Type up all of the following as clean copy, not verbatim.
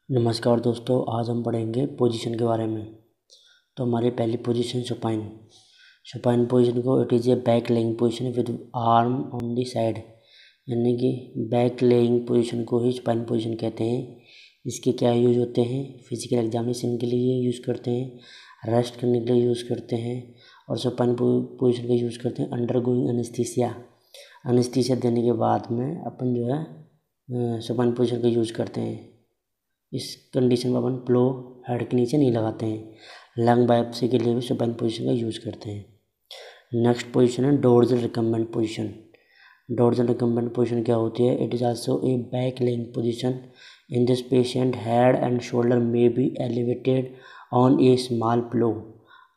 नमस्कार दोस्तों, आज हम पढ़ेंगे पोजीशन के बारे में। तो हमारी पहली पोजीशन सुपाइन। सुपाइन पोजीशन को it is a back laying position with arm on the side, यानी कि बैक लेइंग पोजीशन को ही सुपाइन पोजीशन कहते हैं। इसके क्या यूज होते हैं? फिजिकल एग्जामिनेशन के लिए यूज़ करते हैं, रेस्ट करने के लिए यूज़ करते हैं, और सुपाइन पोजीशन का यूज़ करते हैं अंडर गोइंग एनेस्थीसिया। एनेस्थीसिया देने के बाद में अपन जो है सुपाइन पोजीशन का यूज़ करते हैं। इस कंडीशन में अपन प्लो हेड के नीचे नहीं लगाते हैं। लंग बायोप्सी के लिए भी सुपाइन पोजीशन का यूज़ करते हैं। नेक्स्ट पोजीशन है dorsal recumbent position. Dorsal recumbent position क्या होती है? It is also a back laying position. In this patient head and shoulder may be elevated on a small pillow,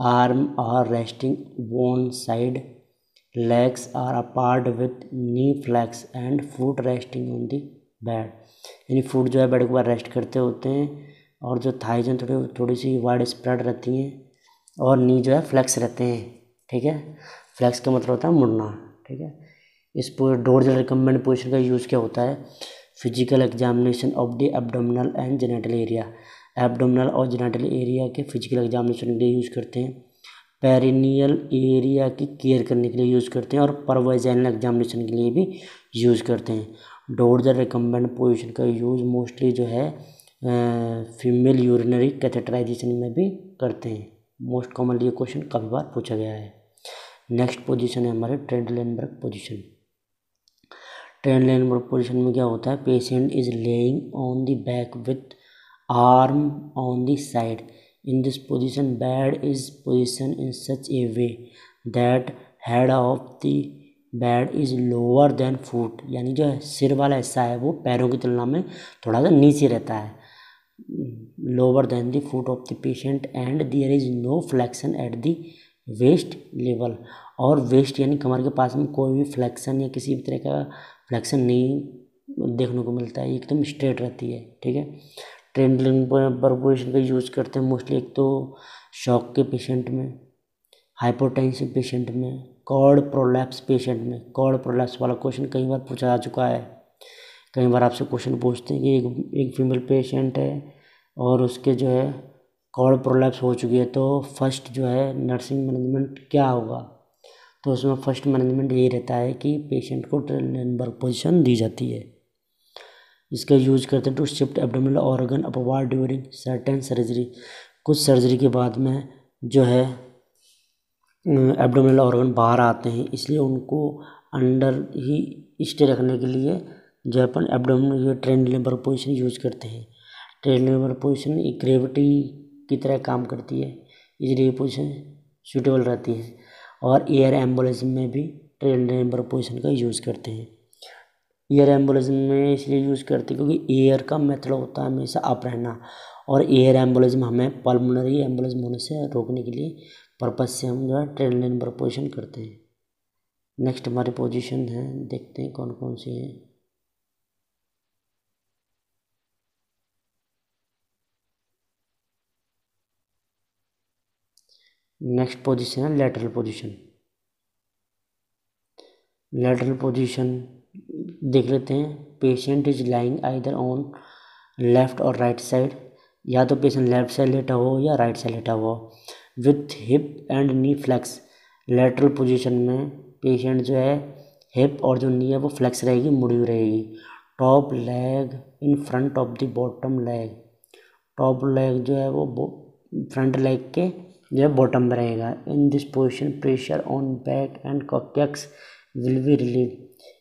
arm are resting one side, legs are apart with knee flex and foot resting on the bed। यानी foot जो है bed के ऊपर rest करते होते हैं और जो थाइज हैं थोड़ी सी वाइड स्प्रेड रहती हैं और नी जो है फ्लेक्स रहते हैं। ठीक है, फ्लेक्स का मतलब होता है मुड़ना। ठीक है, इस पूरे डोर्सल रिकम्बेंट पोजीशन का यूज़ क्या होता है? Physical examination of the abdominal and genital area. Abdominal और जेनिटल एरिया के फिजिकल एग्जामिनेशन के लिए यूज़ करते हैं। पेरिनियल एरिया की केयर करने के लिए यूज़ करते हैं और परवाइजाइनल एग्जामिनेशन के लिए भी यूज़ करते हैं। डोर्सल रिकम्बेंट पोजीशन का यूज़ मोस्टली जो है फीमेल यूरिनरी कैथेटराइजेशन में भी करते हैं। मोस्ट कॉमनली ये क्वेश्चन काफ़ी बार पूछा गया है। नेक्स्ट पोजीशन है हमारे ट्रेंडलेनबर्ग पोजीशन। ट्रेंडलेनबर्ग पोजीशन में क्या होता है? Patient is laying on the back with arm on the side. In this position, bed is positioned in such a way that head of the bed is lower than foot। यानी जो सिर वाला हिस्सा है वो पैरों की तुलना में थोड़ा सा नीचे रहता है, lower than the foot of the patient, and there is no flexion at the waist level। और वेस्ट यानी कमर के पास में कोई भी फ्लेक्शन या किसी भी तरह का फ्लेक्शन नहीं देखने को मिलता है, एकदम स्ट्रेट रहती है। ठीक है, ट्रेंडलेनबर्ग पोजीशन का यूज़ करते हैं मोस्टली एक तो शॉक के पेशेंट में, हाइपोटेंसिव पेशेंट में, कॉर्ड प्रोलैप्स पेशेंट में। कॉर्ड प्रोलैप्स वाला क्वेश्चन कई बार पूछा जा चुका है। कई बार आपसे क्वेश्चन पूछते हैं कि एक फीमेल पेशेंट है और उसके जो है कॉर्ड प्रोलैप्स हो चुकी है, तो फर्स्ट जो है नर्सिंग मैनेजमेंट क्या होगा? तो उसमें फर्स्ट मैनेजमेंट यही रहता है कि पेशेंट को ट्रेंडलेनबर्ग पोजीशन दी जाती है। इसका यूज करते हैं to shift abdominal organ upward during certain surgery. कुछ सर्जरी के बाद में जो है एब्डोमिनल ऑर्गन बाहर आते हैं, इसलिए उनको अंडर ही स्टे रखने के लिए जो अपन एब्डोमिनल ये ट्रेंडलेनबर्ग पोजीशन यूज करते हैं। ट्रेंडलेनबर्ग पोजीशन एक ग्रेविटी की तरह काम करती है, इसलिए ये पोजीशन सूटेबल रहती है। और एयर एम्बोलिज्म में भी ट्रेंडलेनबर्ग पोजीशन का यूज़ करते हैं। एयर एम्बोलिज्म में इसलिए यूज़ करते हैं क्योंकि एयर का मेथड होता है हमेशा अप रहना, और एयर एम्बोलिज्म हमें पल्मोनरी एम्बोलिज्म होने से रोकने के लिए पर्पज से हम जो है ट्रेंडलेनबर्ग पोजीशन करते हैं। नेक्स्ट हमारी पोजीशन है, देखते हैं कौन कौन सी है। नेक्स्ट पोजीशन है लैटरल पोजीशन। लैटरल पोजीशन देख लेते हैं। Patient is lying either on left और राइट साइड, या तो पेशेंट लेफ्ट साइड लेटा हो या राइट साइड लेटा हुआ हो, with hip and knee flex. Lateral position में पेशेंट जो है हिप और जो नी है वो फ्लेक्स रहेगी, मुड़ी हुई रहेगी। Top leg in front of the bottom leg. Top leg जो है वो फ्रंट लेग के जो है बॉटम में रहेगा। इन this position pressure on back and coccyx will be relieve.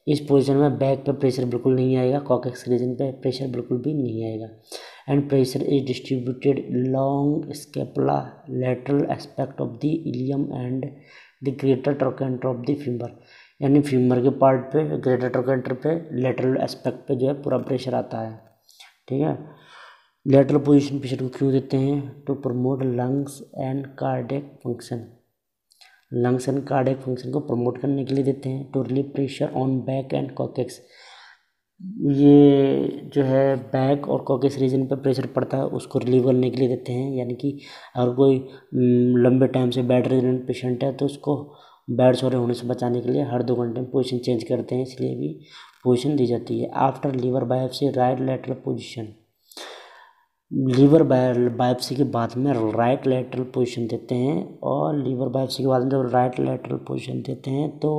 इस पोजीशन में बैक पे प्रेशर बिल्कुल नहीं आएगा, कॉक्सिक्स रीजन पे प्रेशर बिल्कुल भी नहीं आएगा। And pressure is distributed long scapula lateral aspect of the ilium and the greater trochanter of the femur. यानी फीमर के पार्ट पे, ग्रेटर ट्रोकेंटर पे, लेटरल एस्पेक्ट पे जो है पूरा प्रेशर आता है। ठीक है, लेटरल पोजीशन पेशेंट को क्यों देते हैं? To promote lungs and cardiac function. Lungs and cardiac function को प्रमोट करने के लिए देते हैं। To relieve pressure on back and coccyx. ये जो है बैक और कॉक्सिक्स रीजन पर प्रेशर पड़ता है, उसको रिलीव करने के लिए देते हैं। यानी कि अगर कोई लंबे टाइम से बेड रेजिडेंट पेशेंट है तो उसको बेड सोरे होने से बचाने के लिए हर 2 घंटे में पोजीशन चेंज करते हैं, इसलिए भी पोजीशन दी जाती है। After liver biopsy right lateral position. Liver biopsy के बाद में राइट लेटरल पोजीशन देते हैं, और लीवर बायोप्सी के बाद में जब राइट लेटरल पोजीशन देते हैं तो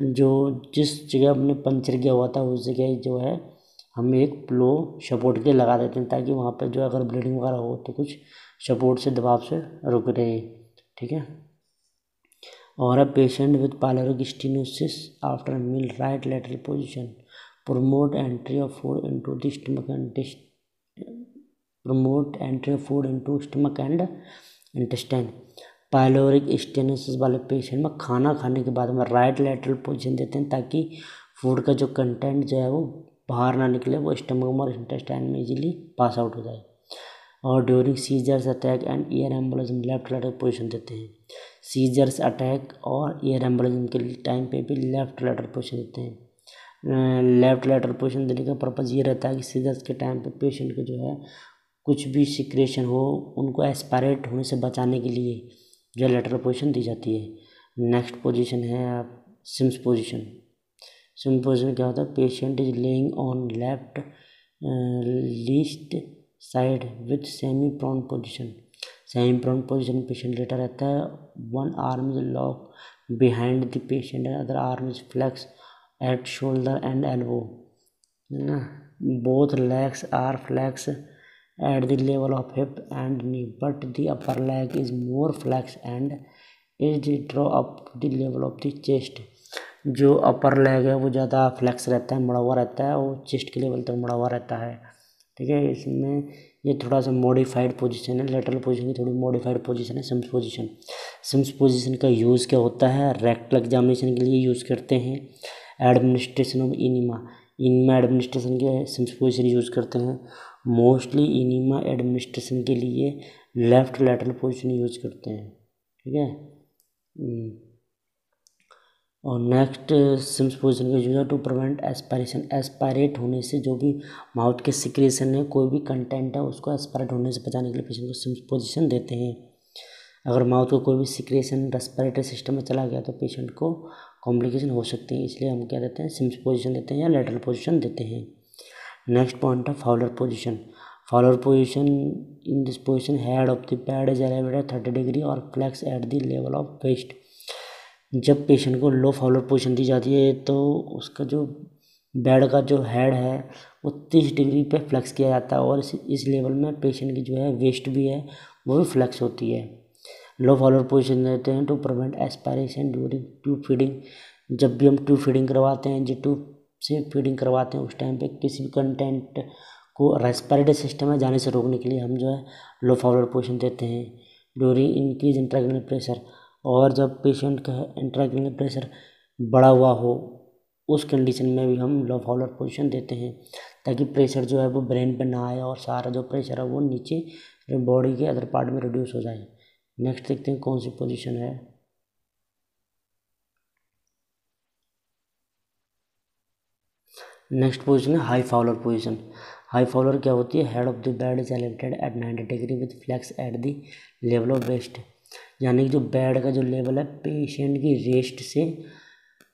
जो जिस जगह हमने पंचर किया हुआ था उस जगह जो है हम एक प्लो सपोर्ट के लगा देते हैं, ताकि वहाँ पर जो अगर ब्लीडिंग वगैरह हो तो कुछ सपोर्ट से दबाव से रुक रहे। ठीक है। और a patient with pyloric stenosis after meal right lateral position promote entry of food into the stomach and promote entry of food into stomach and intestine। Pyloric stenosis वाले पेशेंट में खाना खाने के बाद में राइट लेटरल पोजीशन देते हैं, ताकि फूड का जो कंटेंट जो है वो बाहर ना निकले, वो स्टमक और इंटेस्टाइन में इजीली पास आउट हो जाए। और during seizures attack and air embolism left lateral position देते हैं। सीजर्स अटैक और ईयर एम्बोलिज्म के टाइम पे भी लेफ्ट लेटरल पोजीशन देते हैं। लेफ्ट लेटरल पोजीशन देने का पर्पज़ ये रहता है कि सीजर्स के टाइम पे पेशेंट को जो है कुछ भी सिक्रेशन हो उनको एस्पायरेट होने से बचाने के लिए जो लेटरल पोजीशन दी जाती है। नेक्स्ट पोजीशन है सिम्स पोजीशन। सिम्स पोजीशन क्या होता है? Patient is laying on left least side with semi prone position. Semi prone position में पेशेंट लेटा रहता है। One arm is lock behind the patient and other arm is flex at shoulder and elbow, है ना। both legs are flexed at the level of hip and knee, but the upper leg is more flexed and is draw up the level of the chest। जो अपर leg है वो ज़्यादा flex रहता है, मुड़ा हुआ रहता है, वो चेस्ट के लेवल तक मुड़ा हुआ रहता है। ठीक है। इसमें ये थोड़ा सा मॉडिफाइड पोजीशन है, लेटरल पोजीशन की थोड़ी मॉडिफाइड पोजीशन है सिम्स पोजीशन। सिम्स पोजीशन का यूज़ क्या होता है? रेक्टल एग्जामिनेशन के लिए यूज़ करते हैं। एडमिनिस्ट्रेशन ऑफ इनिमा एडमिनिस्ट्रेशन के सिम्स पोजीशन यूज़ करते हैं। मोस्टली इनिमा एडमिनिस्ट्रेशन के लिए लेफ्ट लेटरल पोजीशन यूज़ करते हैं। ठीक है। और नेक्स्ट सिम्स पोजीशन का यूज है टू प्रिवेंट एस्पायरेशन। एस्पायरेट होने से जो भी माउथ के सिक्रेशन है, कोई भी कंटेंट है, उसको एस्पायरेट होने से बचाने के लिए पेशेंट को सिम्स पोजीशन देते हैं। अगर माउथ को कोई भी सिक्रेशन रेस्पिरेटरी सिस्टम में चला गया तो पेशेंट को कॉम्प्लिकेशन हो सकती है, इसलिए हम क्या देते हैं? सिम्स पोजीशन देते हैं या लेटरल पोजीशन देते हैं। नेक्स्ट पॉइंट है Fowler position. Fowler position, in this position head of the bed is elevated 30 degree और flex at the level of waist. जब पेशेंट को लो फाउलर पोजीशन दी जाती है तो उसका जो बेड का जो हेड है वो 30 डिग्री पे फ्लेक्स किया जाता है, और इस लेवल में पेशेंट की जो है वेस्ट भी है वो भी फ्लेक्स होती है। लो फाउलर पोजीशन देते हैं to prevent aspiration during tube feeding. जब भी हम ट्यूब फीडिंग करवाते हैं, जो ट्यूब से फीडिंग करवाते हैं, उस टाइम पे किसी भी कंटेंट को रेस्पिरेटरी सिस्टम में जाने से रोकने के लिए हम जो है लो फाउलर पोजीशन देते हैं। ड्यूरिंग इंक्रीज इंट्राक्रैनियल प्रेशर, और जब पेशेंट का इंट्राक्रैनियल प्रेशर बढ़ा हुआ हो उस कंडीशन में भी हम लो फाउलर पोजीशन देते हैं, ताकि प्रेशर जो है वो ब्रेन पे ना आए और सारा जो प्रेशर है वो नीचे बॉडी के अदर पार्ट में रिड्यूस हो जाए। नेक्स्ट देखते हैं कौन सी पोजीशन है। नेक्स्ट पोजीशन है high Fowler position. High Fowler क्या होती है? Head of the bed is elevated at 90 degree with flex at the level of waist. यानी कि जो बेड का जो लेवल है पेशेंट की रेस्ट से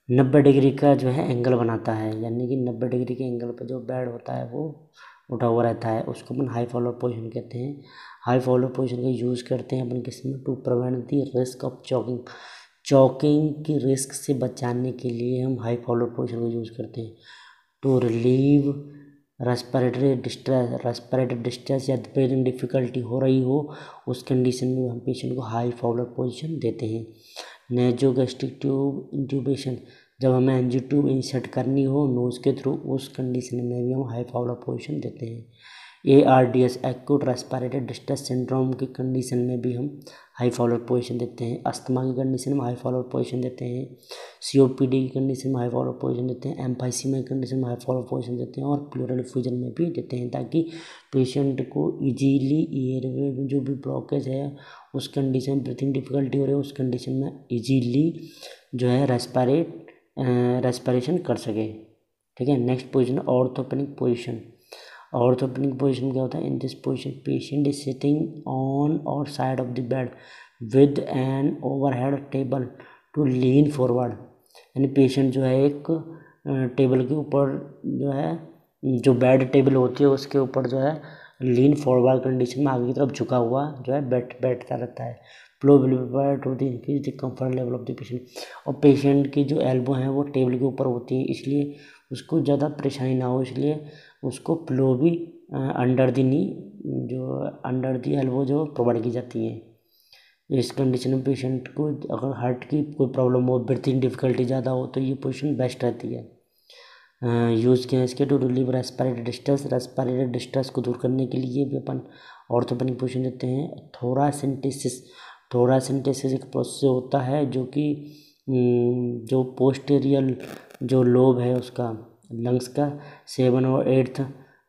90 डिग्री का जो है एंगल बनाता है, यानी कि 90 डिग्री के एंगल पर जो बेड होता है वो उठा हुआ रहता है, उसको अपन हाई फाउलर पोजीशन कहते हैं। हाई फाउलर पोजीशन का यूज़ करते हैं अपन किस में? To prevent the risk of choking. Choking की रिस्क से बचाने के लिए हम हाई फाउलर पोजीशन का यूज़ करते हैं। टू रिलीव रेस्पिरेटरी डिस्ट्रेस या ब्रीदिंग डिफ़िकल्टी हो रही हो उस कंडीशन में हम पेशेंट को हाई फाउलर पोजीशन देते हैं। नेजोगैस्ट्रिक ट्यूब इंट्यूबेशन, जब हमें एनजी ट्यूब इंसर्ट करनी हो नोज़ के थ्रू, उस कंडीशन में भी हम हाई फाउलर पोजीशन देते हैं। ARDS acute respiratory distress syndrome की कंडीशन में भी हम हाई फाउलर पोजीशन देते हैं। अस्थमा की कंडीशन में हाई फाउलर पोजीशन देते हैं। COPD की कंडीशन में हाई फाउलर पोजीशन देते हैं। एम्फाइसीमा की कंडीशन में हाई फाउलर पोजीशन देते हैं, और प्लूरल फ्यूजन में भी देते हैं, ताकि पेशेंट को इजीली एयरवे में जो भी ब्लॉकेज है उस कंडीशन, ब्रीथिंग डिफ़िकल्टी हो रही है उस कंडीशन में इजीली जो है रेस्पिरेशन कर सके। ठीक है। Next position orthopaedic position. Orthopaedic position क्या होता है? In this position patient is sitting on और side of the bed with an overhead table to lean forward. यानी पेशेंट जो है एक टेबल के ऊपर जो है, जो बेड टेबल होती है उसके ऊपर जो है लीन फॉरवर्ड कंडीशन में आगे की तरफ झुका हुआ जो है बैठता रहता है। Flow will be to the increase the comfort level of the patient. और पेशेंट की जो एल्बो हैं वो टेबल के ऊपर होती है, इसलिए उसको ज़्यादा परेशानी ना हो, इसलिए उसको फ्लो भी अंडर दी नी जो अंडर दी एल्बो जो प्रोवाइड की जाती है। इस कंडीशन में पेशेंट को अगर हार्ट की कोई प्रॉब्लम हो, ब्रीथिंग डिफिकल्टी ज़्यादा हो, तो ये पोजीशन बेस्ट रहती है। यूज़ किया इसके टू रिलीव रेस्पिरेटरी डिस्ट्रेस को दूर करने के लिए भी अपन ऑर्थोपेडिक पोजीशन देते हैं। थोरासिंथेसिस एक प्रोसेस होता है जो कि जो पोस्टीरियर जो लोब है उसका लंग्स का 7 और 8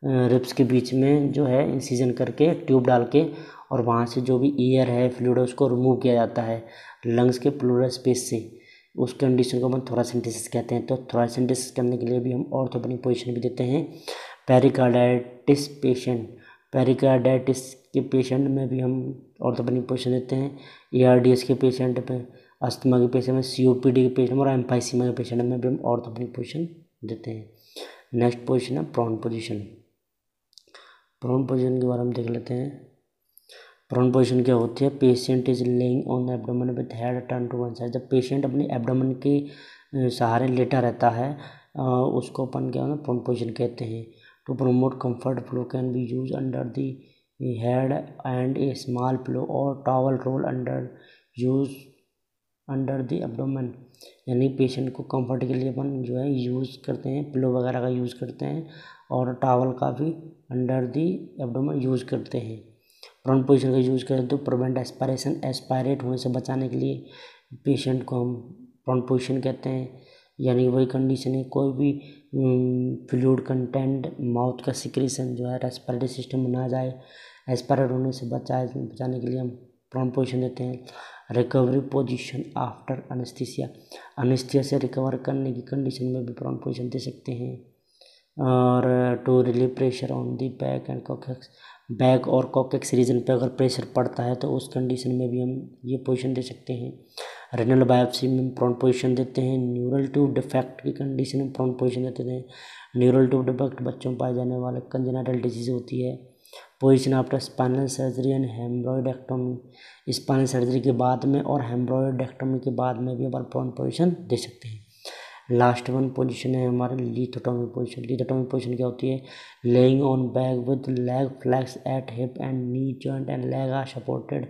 रिब्स के बीच में जो है इंसिजन करके ट्यूब डाल के और वहाँ से जो भी एयर है फ्लूइड है उसको रिमूव किया जाता है लंग्स के प्लूरल स्पेस से। उस कंडीशन को हम थोरासिंथेसिस कहते हैं। तो थोरासिंथेसिस करने के लिए भी हम ऑर्थोपेडिक पोजीशन भी देते हैं। पेरिकार्डाइटिस के पेशेंट में भी हम ऑर्थोपेडिक पोजीशन देते हैं। ARDS के पेशेंट पे, अस्थमा के पेशेंट में, COPD के पेशेंट में और एम्फाइसीमा के पेशेंट में भी हम ऑर्थोपेडिक पोजीशन देते हैं। नेक्स्ट पोजीशन है प्रोन पोजीशन। प्रोन पोजीशन के बारे में देख लेते हैं। प्रोन पोजीशन क्या होती है? Patient is laying on abdomen with head turn to one side. जब पेशेंट अपने एब्डोमेन के सहारे लेटा रहता है उसको अपन क्या है प्रोन पोजीशन कहते हैं। To promote comfort flow can be use under the head and a small pillow or towel roll under the abdomen. यानी पेशेंट को कंफर्ट के लिए अपन जो है यूज़ करते हैं, पिलो वगैरह का यूज़ करते हैं और टॉवल का भी अंडर द एब्डोमेन यूज़ करते हैं। प्रोन पोजीशन का यूज़ करें तो प्रिवेंट एस्पायरेट होने से बचाने के लिए पेशेंट को हम प्रोन पोजीशन कहते हैं। यानी वही कंडीशन है कोई भी फ्लूइड कंटेंट माउथ का सिक्रीशन जो है रेस्पिरेटरी सिस्टम में ना जाए, एस्पायरेट होने से बचाने के लिए हम प्रोन पोजीशन देते हैं। रिकवरी पोजीशन आफ्टर अनेस्थीसिया से रिकवर करने की कंडीशन में भी प्रोन पोजीशन दे सकते हैं। और to relieve pressure on the back और कॉक्सिक्स रीजन पे अगर प्रेशर पड़ता है तो उस कंडीशन में भी हम ये पोजीशन दे सकते हैं। रेनल बायोप्सी में प्रोन पोजीशन देते हैं। न्यूरल ट्यूब डिफेक्ट की कंडीशन में प्रोन पोजीशन देते हैं। न्यूरल ट्यूब डिफेक्ट बच्चों में पाए जाने वाले कंजेनिटल डिजीज होती है। Position after spinal surgery and haemorrhoidectomy. Spinal surgery के बाद में और हेमरॉइडेक्टोमी के बाद में भी अपन प्रोन पोजीशन दे सकते हैं। लास्ट वन पोजीशन है हमारा लिथोटोमी पोजीशन। लिथोटोमी पोजीशन क्या होती है? Laying on back with leg flex at hip and knee joint and leg are supported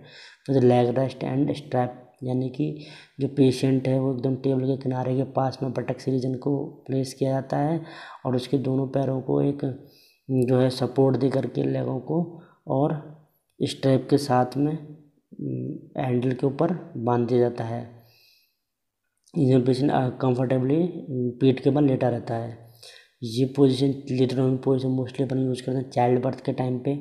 with leg rest and strap. यानी कि जो पेशेंट है वो एकदम टेबल के किनारे के पास में बटक्स रीजन को प्लेस किया जाता है और उसके दोनों पैरों को एक जो है सपोर्ट दे करके लेगों को और स्ट्रैप के साथ में हैंडल के ऊपर बांध दिया जाता है। ये पेशेंट कंफर्टेबली पीठ के बल लेटा रहता है। ये पोजीशन लिथोटोमी पोजीशन मोस्टली अपन यूज़ करते हैं चाइल्ड बर्थ के टाइम पे,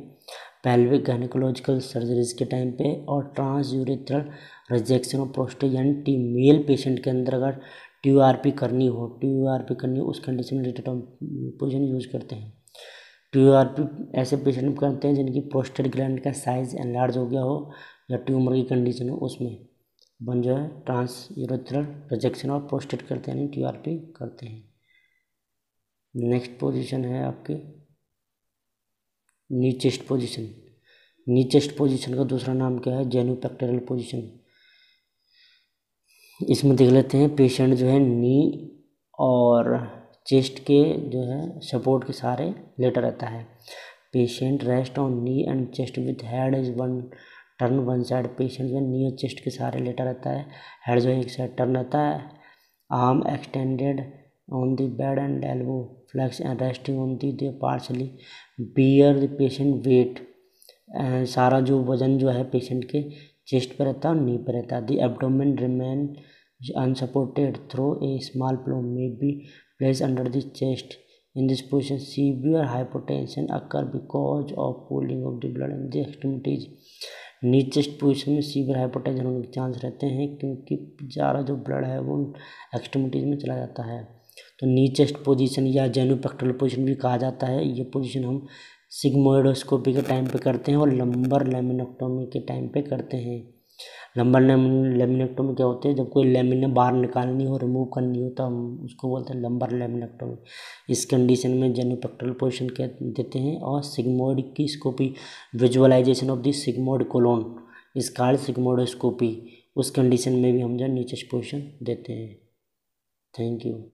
पेल्विक गायनेकोलॉजिकल सर्जरीज के टाइम पे और ट्रांसयूरेथ्रल रिजेक्शन ऑफ प्रोस्टेट यानी मेल पेशेंट के अंदर अगर TURP करनी हो उस कंडीशन में लिथोटोमी पोजीशन यूज़ करते हैं। TURP ऐसे पेशेंट में करते हैं जिनकी प्रोस्टेट ग्लैंड का साइज एनलार्ज हो गया हो या ट्यूमर की कंडीशन हो, उसमें बन जो है ट्रांसयूरेथ्रल रिजेक्शन और प्रोस्टेट करते हैं यानी TURP करते हैं। नेक्स्ट पोजीशन है आपके नी चेस्ट पोजीशन। नी चेस्ट पोजीशन का दूसरा नाम क्या है? जेनुपेक्टोरल पोजीशन। इसमें देख लेते हैं पेशेंट जो है नी और चेस्ट के जो है सपोर्ट के सहारे लेटा रहता है। Patient rest on knee and chest with head is turn one side. Patient जो है नी और चेस्ट के सहारे लेटा रहता है, हेड जो है एक साइड टर्न रहता है, arm extended on the bed and elbow flex and resting on the partially bear the patient weight. सारा जो वजन जो है पेशेंट के चेस्ट पे रहता है और नी पे रहता है। The abdomen remain unsupported through a small pillow may be placed under the chest. In this position, severe hypotension occur because of pooling of the blood in the extremities. Knee chest position में severe hypotension होने के chance रहते हैं क्योंकि ज़्यादा जो blood है वो एक्सट्रीमिटीज़ में चला जाता है। तो नी चेस्ट पोजीशन या जेनुपेक्टोरल पोजीशन भी कहा जाता है। ये पोजीशन हम सिग्मोइडोस्कोपी के टाइम पे करते हैं और लंबर लेमिनेक्टोमी के टाइम पे करते हैं। लंबर लेमिनेक्टोमी क्या होती है, जब कोई लेमिना बाहर निकालनी हो, रिमूव करनी हो, तो हम उसको बोलते हैं लंबर लेमिनेक्टोमी। इस कंडीशन में जेनिपेक्टोरल पोजीशन क्या देते हैं, और सिग्मोइड की स्कोपी, visualization of the sigmoid colon, scarred sigmoidoscopy, उस कंडीशन में भी हम जो नीचे पोजीशन देते हैं। Thank you.